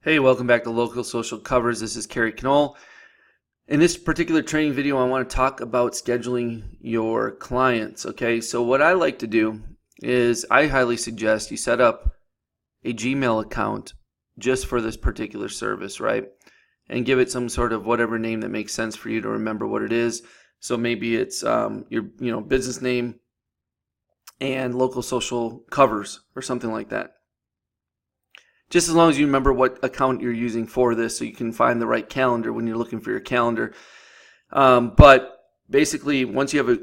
Hey, welcome back to Local Social Covers. This is Kerry Knoll. In this particular training video, I want to talk about scheduling your clients. Okay, so what I like to do is I highly suggest you set up a Gmail account just for this particular service, right? And give it some sort of whatever name that makes sense for you to remember what it is. So maybe it's your business name and Local Social Covers or something like that. Just as long as you remember what account you're using for this so you can find the right calendar when you're looking for your calendar. But basically, once you have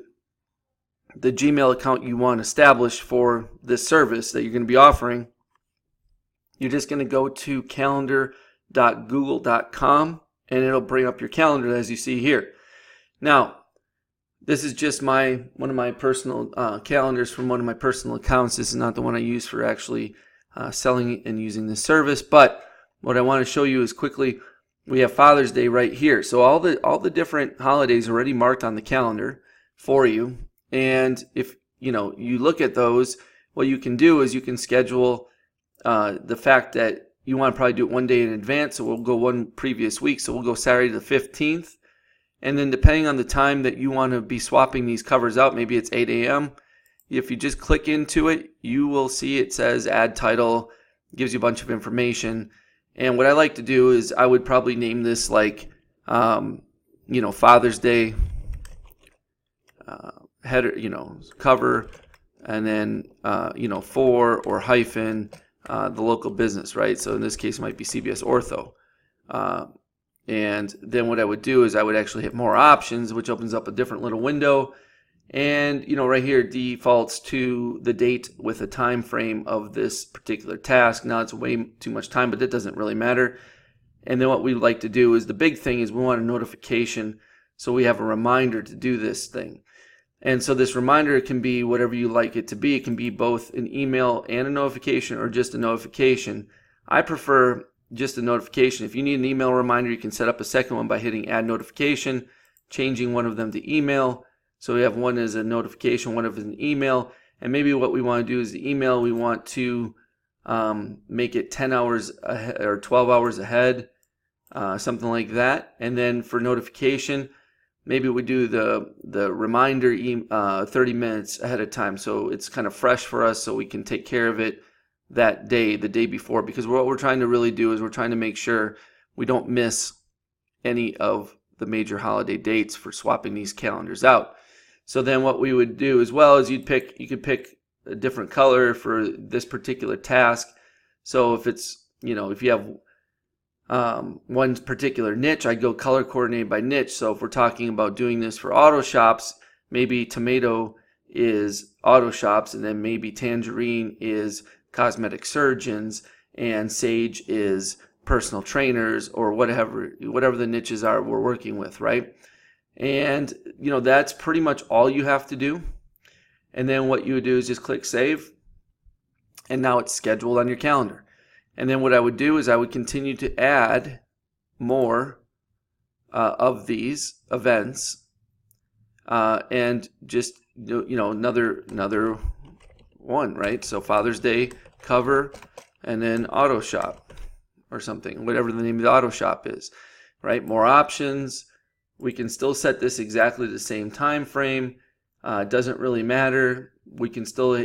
the Gmail account you want established for this service that you're going to be offering, you're just going to go to calendar.google.com and it'll bring up your calendar as you see here. Now, this is just one of my personal calendars from one of my personal accounts. This is not the one I use for actually selling and using this service, but what I want to show you is quickly, we have Father's Day right here. So all the different holidays are already marked on the calendar for you, and if you look at those, what you can do is you can schedule the fact that you want to probably do it one day in advance. So we'll go one previous week. So we'll go Saturday the 15th, and then depending on the time that you want to be swapping these covers out, maybe it's 8 a.m. If you just click into it, you will see it says add title, gives you a bunch of information. And what I like to do is I would probably name this like, Father's Day header, cover, and then, for or hyphen the local business, right? So in this case, it might be CBS Ortho. And then what I would do is I would actually hit more options, which opens up a different little window. And right here it defaults to the date with a time frame of this particular task. Now it's way too much time, but that doesn't really matter. And then what we like to do is, the big thing is we want a notification, so we have a reminder to do this thing. And so this reminder can be whatever you like it to be. It can be both an email and a notification, or just a notification. I prefer just a notification. If you need an email reminder, you can set up a second one by hitting add notification, changing one of them to email. So we have one as a notification, one of an email, and maybe what we want to do is the email, we want to make it 10 hours ahead or 12 hours ahead, something like that. And then for notification, maybe we do the reminder 30 minutes ahead of time, so it's kind of fresh for us, so we can take care of it that day, the day before. Because what we're trying to really do is we're trying to make sure we don't miss any of the major holiday dates for swapping these calendars out. So then what we would do as well is you could pick a different color for this particular task. So if it's, if you have one particular niche, I'd go color coordinated by niche. So if we're talking about doing this for auto shops, maybe tomato is auto shops, and then maybe tangerine is cosmetic surgeons, and sage is personal trainers, or whatever the niches are we're working with, right? And that's pretty much all you have to do. And then what you would do is just click save, and now it's scheduled on your calendar. And then what I would do is I would continue to add more of these events, and just another one, right? So Father's Day cover, and then auto shop or something, whatever the name of the auto shop is, right? More options. We can still set this exactly the same time frame. It doesn't really matter. We can still,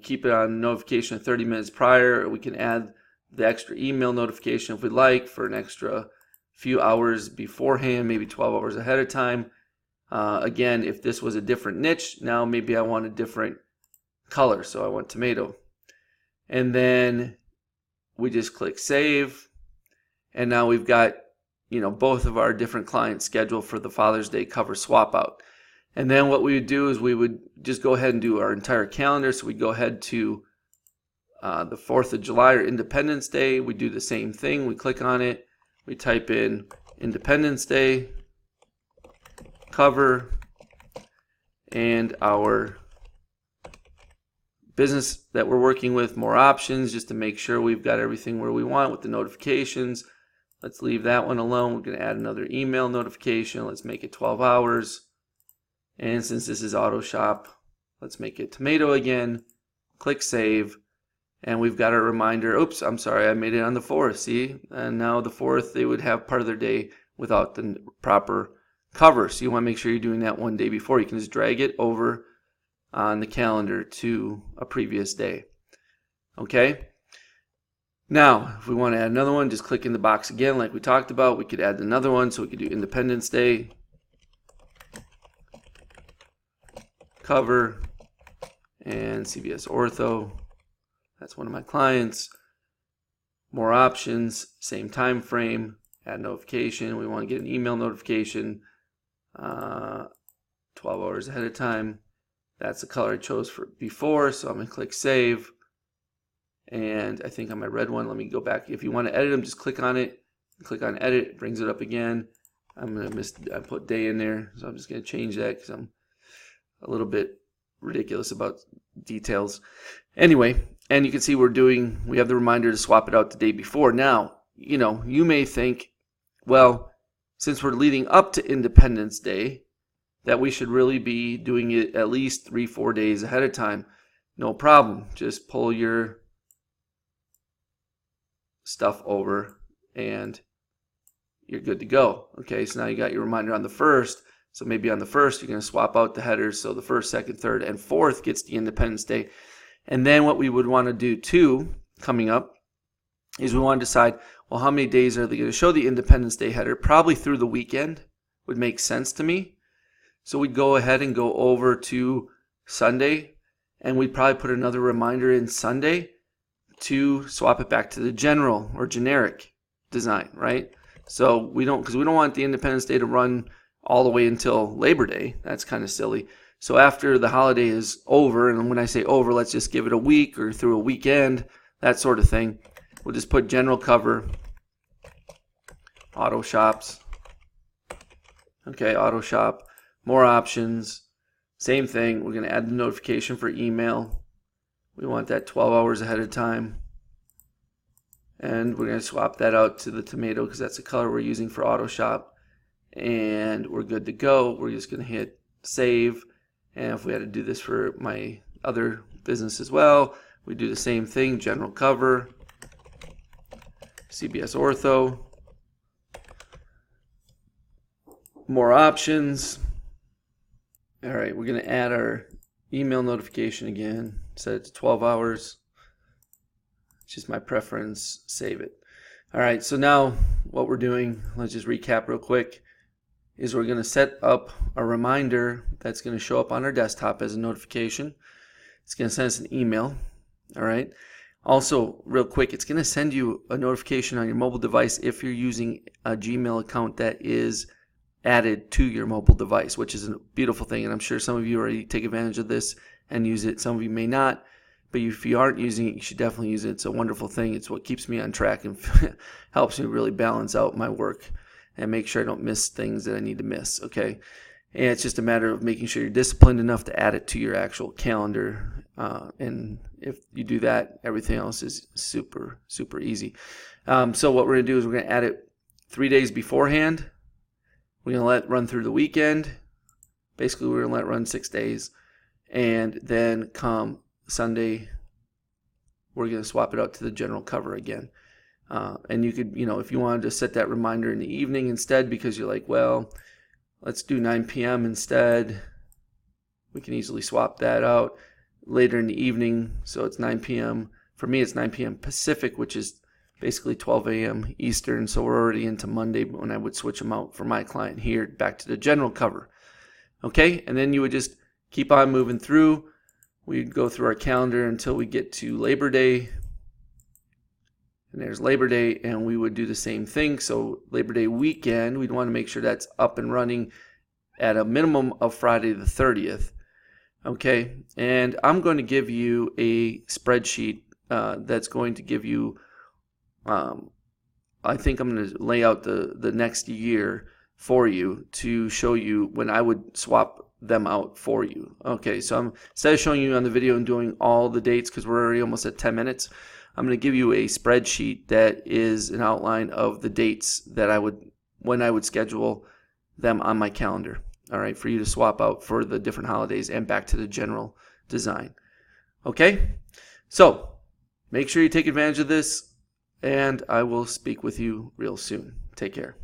keep it on notification 30 minutes prior. We can add the extra email notification if we'd like for an extra few hours beforehand, maybe 12 hours ahead of time. Again, if this was a different niche, now maybe I want a different color, so I want tomato. And then we just click save, and now we've got both of our different clients scheduled for the Father's Day cover swap out. And then what we would do is we would just go ahead and do our entire calendar. So we go ahead to the 4th of July or Independence Day. We do the same thing. We click on it. We type in Independence Day cover and our business that we're working with, more options, just to make sure we've got everything where we want with the notifications. Let's leave that one alone. We're going to add another email notification. Let's make it 12 hours. And since this is auto shop, let's make it tomato again. Click save. And we've got a reminder, oops, I'm sorry, I made it on the 4th, see? And now the 4th, they would have part of their day without the proper cover. So you want to make sure you're doing that one day before. You can just drag it over on the calendar to a previous day. Okay? Now, if we want to add another one, just click in the box again like we talked about. We could add another one, so we could do Independence Day, cover, and CBS Ortho. That's one of my clients. More options, same time frame, add notification. We want to get an email notification 12 hours ahead of time. That's the color I chose for before, so I'm going to click Save. And I think on my red one, let me go back. If you want to edit them, just click on it. Click on Edit, it brings it up again. I put day in there, so I'm just going to change that because I'm a little bit ridiculous about details. Anyway, and you can see we have the reminder to swap it out the day before. Now, you may think, well, since we're leading up to Independence Day, that we should really be doing it at least 3-4 days ahead of time. No problem. Just pull your stuff over and you're good to go. Okay, so now you got your reminder on the 1st. So maybe on the 1st, you're going to swap out the headers. So the 1st, 2nd, 3rd, and 4th gets the Independence Day. And then what we would want to do too, coming up, is we want to decide, well, how many days are they going to show the Independence Day header? Probably through the weekend would make sense to me. So we'd go ahead and go over to Sunday, and we'd probably put another reminder in Sunday to swap it back to the general or generic design, right? So because we don't want the Independence Day to run all the way until Labor Day. That's kind of silly. So after the holiday is over, and when I say over, let's just give it a week or through a weekend, that sort of thing. We'll just put general cover, auto shops. Okay, auto shop, more options, same thing. We're going to add the notification for email. We want that 12 hours ahead of time. And we're going to swap that out to the tomato because that's the color we're using for auto shop. And we're good to go. We're just going to hit save. And if we had to do this for my other business as well, we do the same thing. General cover, CBS Ortho, more options. All right, we're going to add our email notification again. Set it to 12 hours. It's just my preference. Save it. All right, so now what we're doing, let's just recap real quick, is we're going to set up a reminder that's going to show up on our desktop as a notification. It's going to send us an email. All right. Also, real quick, it's going to send you a notification on your mobile device if you're using a Gmail account that is added to your mobile device, which is a beautiful thing. And I'm sure some of you already take advantage of this and use it. Some of you may not. But if you aren't using it, you should definitely use it. It's a wonderful thing. It's what keeps me on track and helps me really balance out my work and make sure I don't miss things that I need to miss, okay? And it's just a matter of making sure you're disciplined enough to add it to your actual calendar. And if you do that, everything else is super, super easy. So what we're going to do is we're going to add it 3 days beforehand. We're going to let it run through the weekend. Basically, we're going to let it run 6 days. And then come Sunday, we're going to swap it out to the general cover again. And you could, if you wanted to set that reminder in the evening instead because you're like, well, let's do 9 p.m. instead, we can easily swap that out later in the evening. So it's 9 p.m. For me, it's 9 p.m. Pacific, which is basically 12 a.m. Eastern. So we're already into Monday when I would switch them out for my client here back to the general cover. Okay, and then you would just keep on moving through. We'd go through our calendar until we get to Labor Day. And there's Labor Day, and we would do the same thing. So Labor Day weekend, we'd want to make sure that's up and running at a minimum of Friday the 30th. Okay, and I'm going to give you a spreadsheet that's going to give you, I think I'm going to lay out the next year for you to show you when I would swap them out for you. Okay, so instead of showing you on the video and doing all the dates because we're already almost at 10 minutes, I'm going to give you a spreadsheet that is an outline of the dates that when I would schedule them on my calendar. All right, for you to swap out for the different holidays and back to the general design. Okay, so make sure you take advantage of this, and I will speak with you real soon. Take care.